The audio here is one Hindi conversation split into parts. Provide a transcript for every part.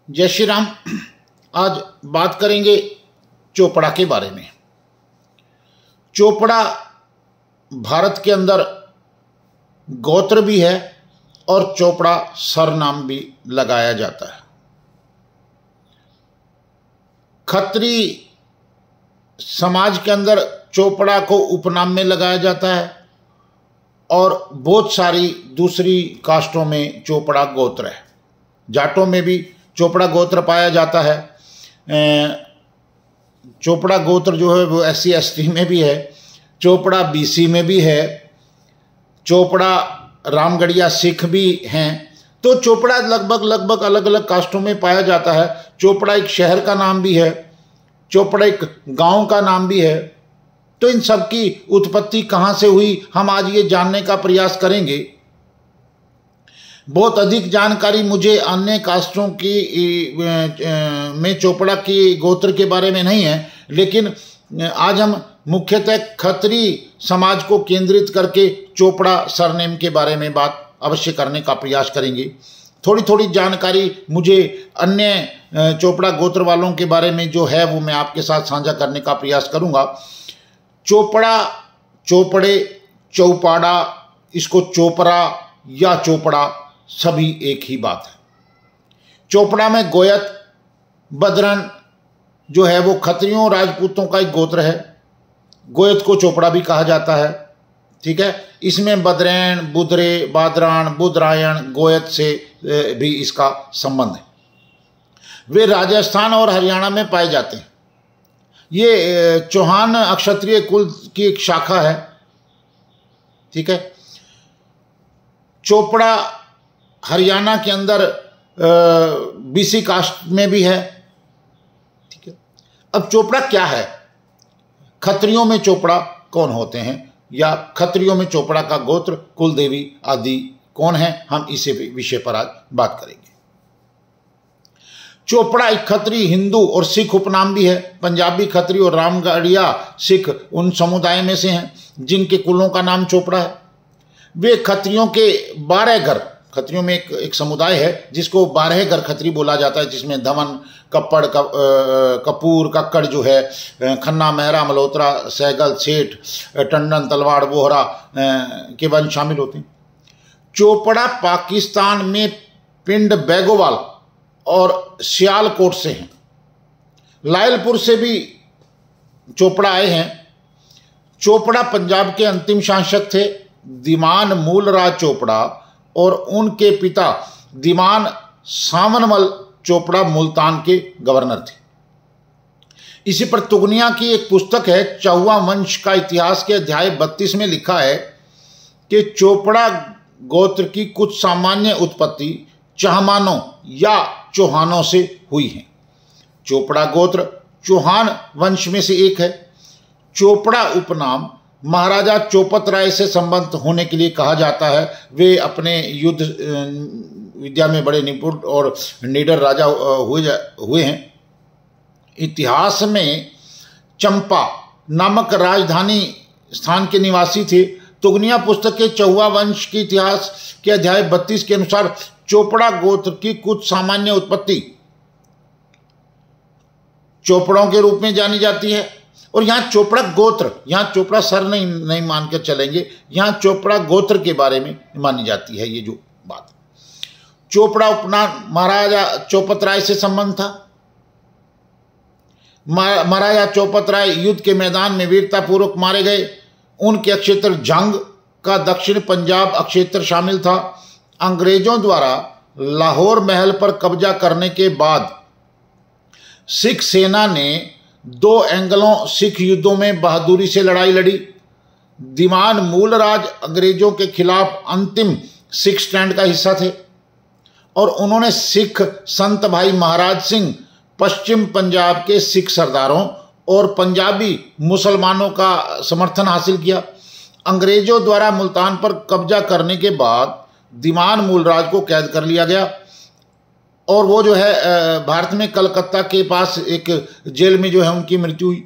जय श्री राम। आज बात करेंगे चोपड़ा के बारे में। चोपड़ा भारत के अंदर गोत्र भी है और चोपड़ा सरनाम भी लगाया जाता है। खत्री समाज के अंदर चोपड़ा को उपनाम में लगाया जाता है और बहुत सारी दूसरी कास्टों में चोपड़ा गोत्र है। जाटों में भी चोपड़ा गोत्र पाया जाता है। चोपड़ा गोत्र जो है वो SC ST में भी है, चोपड़ा BC में भी है, चोपड़ा रामगढ़िया सिख भी हैं। तो चोपड़ा लगभग अलग अलग कास्टों में पाया जाता है। चोपड़ा एक शहर का नाम भी है, चोपड़ा एक गांव का नाम भी है। तो इन सब की उत्पत्ति कहाँ से हुई, हम आज ये जानने का प्रयास करेंगे। बहुत अधिक जानकारी मुझे अन्य कास्टों की में चोपड़ा की गोत्र के बारे में नहीं है, लेकिन आज हम मुख्यतः खत्री समाज को केंद्रित करके चोपड़ा सरनेम के बारे में बात अवश्य करने का प्रयास करेंगे। थोड़ी थोड़ी जानकारी मुझे अन्य चोपड़ा गोत्र वालों के बारे में जो है वो मैं आपके साथ साझा करने का प्रयास करूंगा। चोपड़ा, चोपड़े, चौपाड़ा, इसको चोपड़ा या चोपड़ा सभी एक ही बात है। चोपड़ा में गोयत, बदरन जो है वो खत्रियों राजपूतों का एक गोत्र है। गोयत को चोपड़ा भी कहा जाता है, ठीक है। इसमें बदरैन, बुदरे, बादरान, बुदरायण, गोयत से भी इसका संबंध है। वे राजस्थान और हरियाणा में पाए जाते हैं। ये चौहान अक्षत्रिय कुल की एक शाखा है, ठीक है। चोपड़ा हरियाणा के अंदर BC कास्ट में भी है, ठीक है। अब चोपड़ा क्या है, खत्रियों में चोपड़ा कौन होते हैं या खत्रियों में चोपड़ा का गोत्र, कुल देवी आदि कौन है, हम इसी विषय पर आज बात करेंगे। चोपड़ा एक खत्री हिंदू और सिख उपनाम भी है। पंजाबी खत्री और रामगढ़िया सिख उन समुदाय में से हैं जिनके कुलों का नाम चोपड़ा है। वे खत्रियों के 12 घर, खत्रियों में एक समुदाय है जिसको 12 घर खत्री बोला जाता है, जिसमें धमन, कप्पड़, कपूर, कक्कड़ जो है, खन्ना, मेहरा, मल्होत्रा, सहगल, सेठ, टंडन, तलवाड़, बोहरा के वंश शामिल होते हैं। चोपड़ा पाकिस्तान में पिंड बेगोवाल और सियालकोट से हैं। लायलपुर से भी चोपड़ा आए हैं। चोपड़ा पंजाब के अंतिम शासक थे। दीवान मूलराज चोपड़ा और उनके पिता दीवान सावनमल चोपड़ा मुल्तान के गवर्नर थे। इसी पर तुगनिया की एक पुस्तक है, चौवा वंश का इतिहास के अध्याय 32 में लिखा है कि चोपड़ा गोत्र की कुछ सामान्य उत्पत्ति चहमानों या चौहानों से हुई है। चोपड़ा गोत्र चौहान वंश में से एक है। चोपड़ा उपनाम महाराजा चौपत राय से संबंध होने के लिए कहा जाता है। वे अपने युद्ध विद्या में बड़े निपुण और निडर राजा हुए हैं। इतिहास में चंपा नामक राजधानी स्थान के निवासी थे। तुगनिया पुस्तक के चौवा वंश के इतिहास के अध्याय 32 के अनुसार चोपड़ा गोत्र की कुछ सामान्य उत्पत्ति चोपड़ों के रूप में जानी जाती है। और यहाँ चोपड़ा गोत्र, यहाँ चोपड़ा सर नहीं मानकर चलेंगे, यहाँ चोपड़ा गोत्र के बारे में मानी जाती है ये जो बात। चोपड़ा उपनाम महाराजा चौपत राय से संबंध था। महाराजा चौपत राय युद्ध के मैदान में वीरतापूर्वक मारे गए। उनके अक्षेत्र जंग का दक्षिण पंजाब अक्षेत्र शामिल था। अंग्रेजों द्वारा लाहौर महल पर कब्जा करने के बाद सिख सेना ने 2 एंग्लो सिख युद्धों में बहादुरी से लड़ाई लड़ी। दीवान मूलराज अंग्रेजों के खिलाफ अंतिम सिख स्टैंड का हिस्सा थे और उन्होंने सिख संत भाई महाराज सिंह, पश्चिम पंजाब के सिख सरदारों और पंजाबी मुसलमानों का समर्थन हासिल किया। अंग्रेजों द्वारा मुल्तान पर कब्जा करने के बाद दीवान मूलराज को कैद कर लिया गया और वो जो है भारत में कलकत्ता के पास एक जेल में जो है उनकी मृत्यु हुई।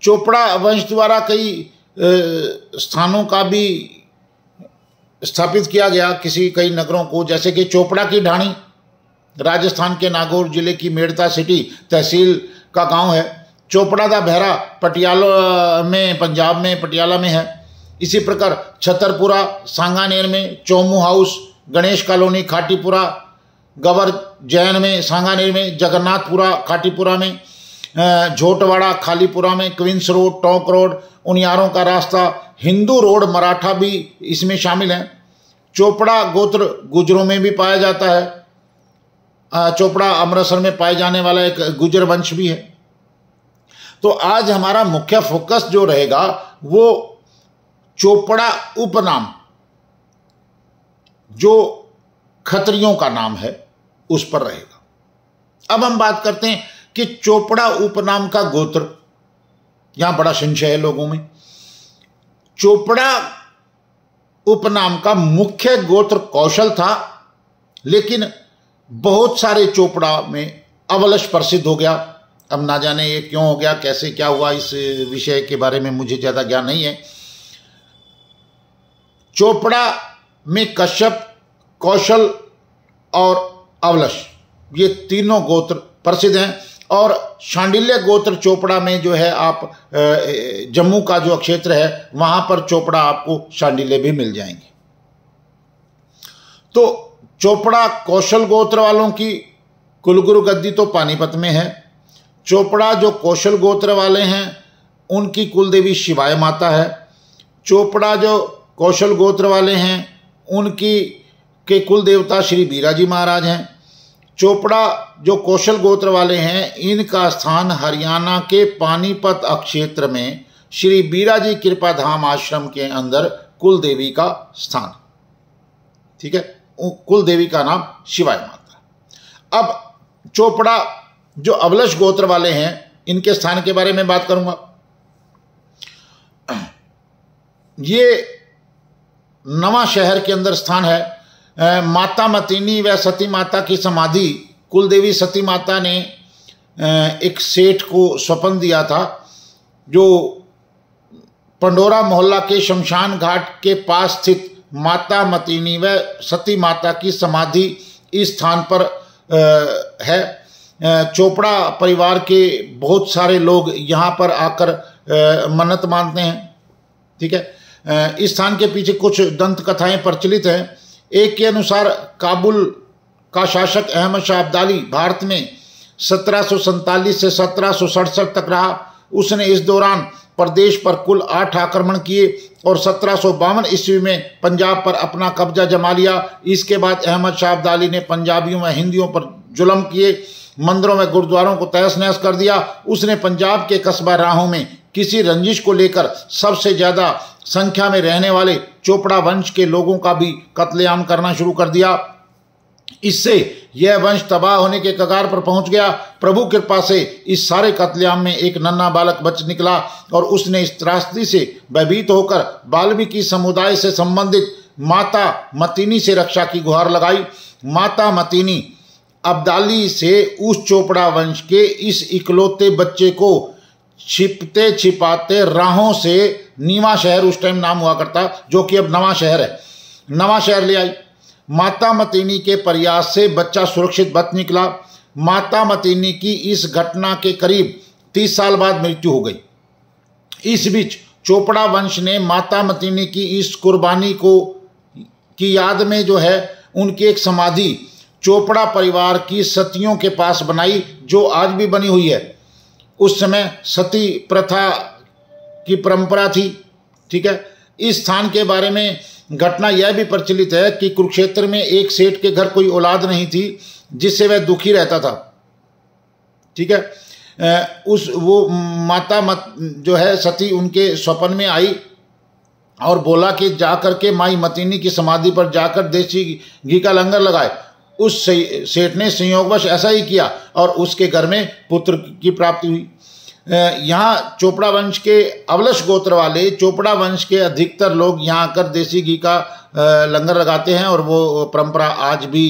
चोपड़ा वंश द्वारा कई स्थानों का भी स्थापित किया गया, कई नगरों को, जैसे कि चोपड़ा की ढाणी, राजस्थान के नागौर जिले की मेड़ता सिटी तहसील का गांव है। चोपड़ा दा बहरा पटियाला में, पंजाब में पटियाला में है। इसी प्रकार छतरपुरा सांगानेर में, चोमू हाउस गणेश कॉलोनी खाटीपुरा, गवर जैन में सांगानेर में, जगन्नाथपुरा खाटीपुरा में, झोटवाड़ा खालीपुरा में, क्वींस रोड, टोंक रोड, उनियारों का रास्ता, हिंदू रोड मराठा भी इसमें शामिल है। चोपड़ा गोत्र गुजरों में भी पाया जाता है। चोपड़ा अमृतसर में पाए जाने वाला एक गुजर वंश भी है। तो आज हमारा मुख्य फोकस जो रहेगा वो चोपड़ा उपनाम, जो खत्रियों का नाम है, उस पर रहेगा। अब हम बात करते हैं कि चोपड़ा उपनाम का गोत्र, यहां बड़ा संशय है लोगों में। चोपड़ा उपनाम का मुख्य गोत्र कौशल था, लेकिन बहुत सारे चोपड़ा में अवलश प्रसिद्ध हो गया। अब ना जाने ये क्यों हो गया, कैसे क्या हुआ, इस विषय के बारे में मुझे ज्यादा ज्ञान नहीं है। चोपड़ा में कश्यप, कौशल और अवलश, ये तीनों गोत्र प्रसिद्ध हैं। और शांडिल्य गोत्र चोपड़ा में जो है, आप जम्मू का जो क्षेत्र है वहां पर चोपड़ा आपको शांडिल्य भी मिल जाएंगे। तो चोपड़ा कौशल गोत्र वालों की कुलगुरु गद्दी तो पानीपत में है। चोपड़ा जो कौशल गोत्र वाले हैं उनकी कुलदेवी शिवाय माता है। चोपड़ा जो कौशल गोत्र वाले हैं उनकी के कुल देवता श्री बीराजी महाराज हैं। चोपड़ा जो कौशल गोत्र वाले हैं इनका स्थान हरियाणा के पानीपत क्षेत्र में श्री बीराजी कृपा धाम आश्रम के अंदर कुल देवी का स्थान, ठीक है। कुल देवी का नाम शिवाय माता। अब चोपड़ा जो अवलश गोत्र वाले हैं इनके स्थान के बारे में बात करूंगा। ये नवा शहर के अंदर स्थान है। माता मतीनी व सती माता की समाधि कुलदेवी सती माता ने एक सेठ को स्वप्न दिया था, जो पंडोरा मोहल्ला के शमशान घाट के पास स्थित माता मतीनी व सती माता की समाधि इस स्थान पर है। चोपड़ा परिवार के बहुत सारे लोग यहाँ पर आकर मन्नत मानते हैं, ठीक है। इस स्थान के पीछे कुछ दंत कथाएं प्रचलित हैं। एक के अनुसार काबुल का शासक अहमद शाह अब्दाली भारत में 1747 से 1767 तक रहा। उसने इस दौरान प्रदेश पर कुल 8 आक्रमण किए और 1752 ईस्वी में पंजाब पर अपना कब्जा जमा लिया। इसके बाद अहमद शाह अब्दाली ने पंजाबियों व हिंदियों पर जुल्म किए, मंदिरों में गुरुद्वारों को तहस नहस कर दिया। उसने पंजाब के कस्बा राहों में किसी रंजिश को लेकर सबसे ज्यादा संख्या में रहने वाले चोपड़ा वंश के लोगों का भी कत्लेआम करना शुरू कर दिया। इससे यह वंश तबाह होने के कगार पर पहुंच गया। प्रभु कृपा से इस सारे कत्लेआम में एक नन्हा बालक बच निकला और उसने इस त्रासदी से भयभीत होकर वाल्मीकि समुदाय से संबंधित माता मतीनी से रक्षा की गुहार लगाई। माता मतीनी अब्दाली से उस चोपड़ा वंश के इस इकलौते बच्चे को छिपते छिपाते राहों से नीवा शहर, उस टाइम नाम हुआ करता, जो कि अब नवा शहर है, नवा शहर ले आई। माता मतीनी के प्रयास से बच्चा सुरक्षित बच निकला। माता मतीनी की इस घटना के करीब 30 साल बाद मृत्यु हो गई। इस बीच चोपड़ा वंश ने माता मतीनी की इस कुर्बानी की याद में जो है उनकी एक समाधि चोपड़ा परिवार की सतियों के पास बनाई, जो आज भी बनी हुई है। उस समय सती प्रथा की परंपरा थी, ठीक है। इस स्थान के बारे में घटना यह भी प्रचलित है कि कुरुक्षेत्र में एक सेठ के घर कोई औलाद नहीं थी, जिससे वह दुखी रहता था, ठीक है। वो माता जो है सती उनके स्वप्न में आई और बोला कि जाकर के माई मतीनी की समाधि पर जाकर देसी घी का लंगर लगाए। उस सेठ ने संयोगवश ऐसा ही किया और उसके घर में पुत्र की प्राप्ति हुई। यहाँ चोपड़ा वंश के अवलश गोत्र वाले चोपड़ा वंश के अधिकतर लोग यहाँ आकर देसी घी का लंगर लगाते हैं और वो परंपरा आज भी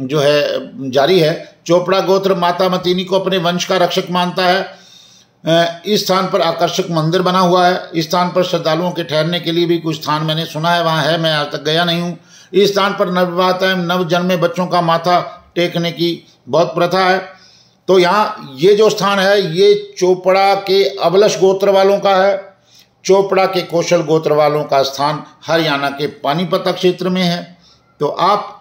जो है जारी है। चोपड़ा गोत्र माता मतीनी को अपने वंश का रक्षक मानता है। इस स्थान पर आकर्षक मंदिर बना हुआ है। इस स्थान पर श्रद्धालुओं के ठहरने के लिए भी कुछ स्थान मैंने सुना है वहाँ है, मैं आज तक गया नहीं हूँ। इस स्थान पर नवविवाहिता एवं नव जन्मे बच्चों का माथा टेकने की बहुत प्रथा है। तो यहाँ ये जो स्थान है ये चोपड़ा के अबलश गोत्र वालों का है। चोपड़ा के कौशल गोत्र वालों का स्थान हरियाणा के पानीपत क्षेत्र में है। तो आप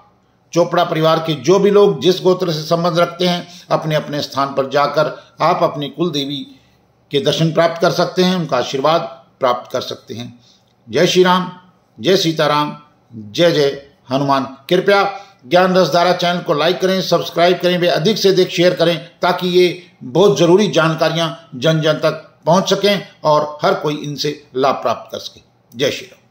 चोपड़ा परिवार के जो भी लोग जिस गोत्र से संबंध रखते हैं अपने अपने स्थान पर जाकर आप अपनी कुल देवी के दर्शन प्राप्त कर सकते हैं, उनका आशीर्वाद प्राप्त कर सकते हैं। जय श्री राम, जय सीताराम, जय जय हनुमान। कृपया ज्ञान रसधारा चैनल को लाइक करें, सब्सक्राइब करें, वे अधिक से अधिक शेयर करें ताकि ये बहुत ज़रूरी जानकारियाँ जन जन तक पहुँच सकें और हर कोई इनसे लाभ प्राप्त कर सके। जय श्री राम।